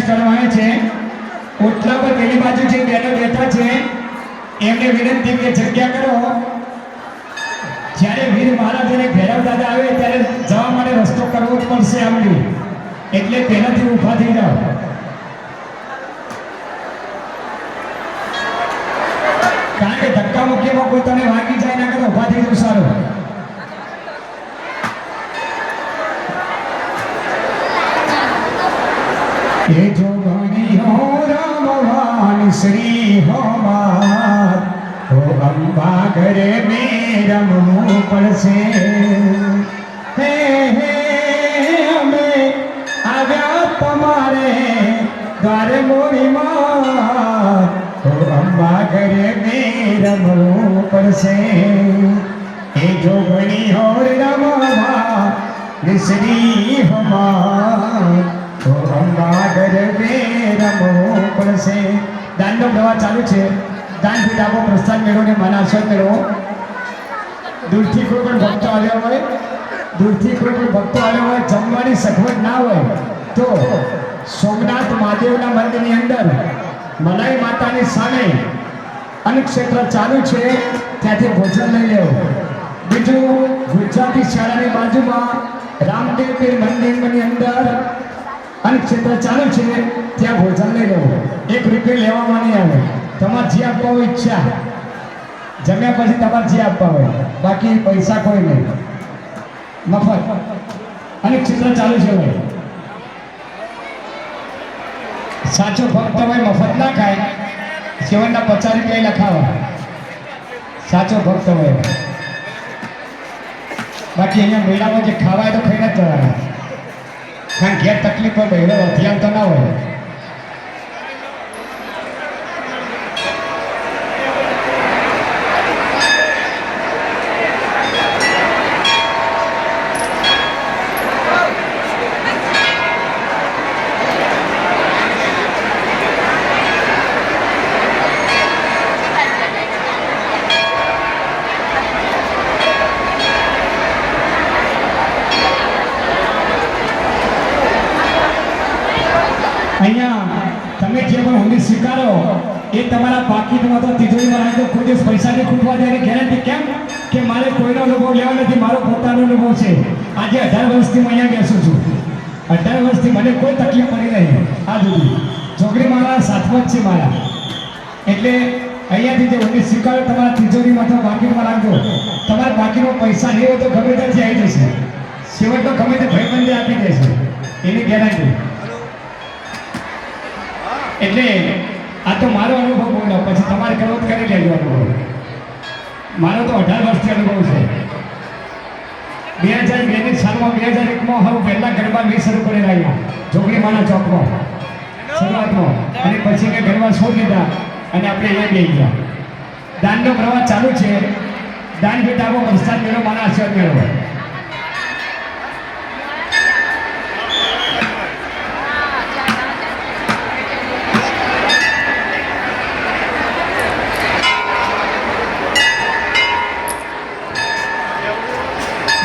કરવાના છે ઓટલા પર પેલી બાજુ જે બેનો બેઠા છે એમને વિનંતી કે જગ્યા કરો જ્યારે વીર મહારાજ અને ભૈરવ દાદા આવે ત્યારે જવા માટે રસ્તો કરવો જ પડશે આમની એટલે પહેલાથી ઊભા થઈ જાઓ કારણ કે ધક્કા મુક્કીમાં કોઈ તમે વાગી જાય ના કરે ઊભા થઈ જવું સારું ये जो गणी हो राम भगवान श्री हो मात हो अम्बा घरे में रमू पड़से हे हमें आव्या तुम्हारे द्वार मोरी मात हो अम्बा घरे में रमू पड़से ये जो गणी हो राम भगवान श्री हो मात तो अम्बा घर में रमो પડશે દાનનો પ્રવાહ ચાલુ છે દાન પીઠ આપો પ્રસ્થાન મેળો ને માના આશીર્વાદ મેળવો દૂરથી કોઈ પણ ભક્તો આવ્યા હોય દૂરથી કોઈ પણ ભક્તો આવ્યા હોય જમવાની સગવડ ના હોય તો સોમનાથ મહાદેવના મંદિરની અંદર મલાઈ માતાની સામે અનેક ક્ષેત્ર ચાલુ છે ત્યાંથી ભોજન લઈ લેવું બીજું ગુજરાતી શાળાની બાજુમાં રામદેવ પીર મંદિરની અંદર અને ક્ષેત્ર ચાલુ છે ત્યાં ભોજન લઈ લેવું ₹1 લેવામાં નહીં આવે તમારે જે આપવા હોય ઈચ્છા જમ્યા પછી તમારે જે આપવા હોય બાકી પૈસા કોઈ નહીં મફત અને ક્ષેત્ર ચાલુ છે ભાઈ સાચો ભક્ત હોય મફત ના ખાય સેવનના ₹50 લખાવા સાચો ભક્ત હોય બાકી અહીંયા મેળામાં જે ખાવાય તો ખાઈને જ જવાના કારણ ઘેર તકલીફ હોય બહેરો હથિયાર તો ના હોય અહીંયા તમે જે પણ હુંડી સ્વીકારો એ તમારા પાકીટમાં તો તિજોરીમાં રાખજો કોઈ દિવસ પૈસાની ખૂટવા જાય ગેરંટી કેમ કે મારે કોઈનો અનુભવ લેવા નથી મારો પોતાનો અનુભવ છે આજે 18 વર્ષથી હું અહીંયા બેસું છું 18 વર્ષથી મને કોઈ તકલીફ પડી નહીં આ સુધી છોકરી મારા સાથમાં જ છે મારા એટલે અહીંયાથી જે હુંડી સ્વીકારો તમારા તિજોરીમાં તો પાકીટમાં રાખજો તમારા પાકીટમાં પૈસા નહીં હોય તો ગમે ત્યાંથી આવી જશે સેવટ તો ગમે તે ભાઈબંધે આપી દેશે એની ગેરંટી એટલે આ તો મારો અનુભવ બોલ્યો પછી તમારે કરવો તો કરી લેજો અનુભવ મારો તો 18 વર્ષથી અનુભવ છે 2002ની સાલમાં 2001માં હું પહેલા ગરબા મેં શરૂ કરી રહ્યા જોગણી માના ચોકમાં શરૂઆતમાં અને પછી મેં ગરબા છોડી દીધા અને આપણે અહીંયા બેસી ગયા દાનનો પ્રવાહ ચાલુ છે દાન ભેટ આપો પ્રસ્થાન મેળવો માના આશીર્વાદ મેળવો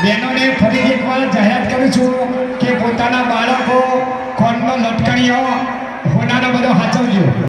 બહેનોને ફરીથી એકવાર જાહેરાત કરું છું કે પોતાના બાળકો ખોળનો લટકણીઓ હોનાનો બધો હાચવજો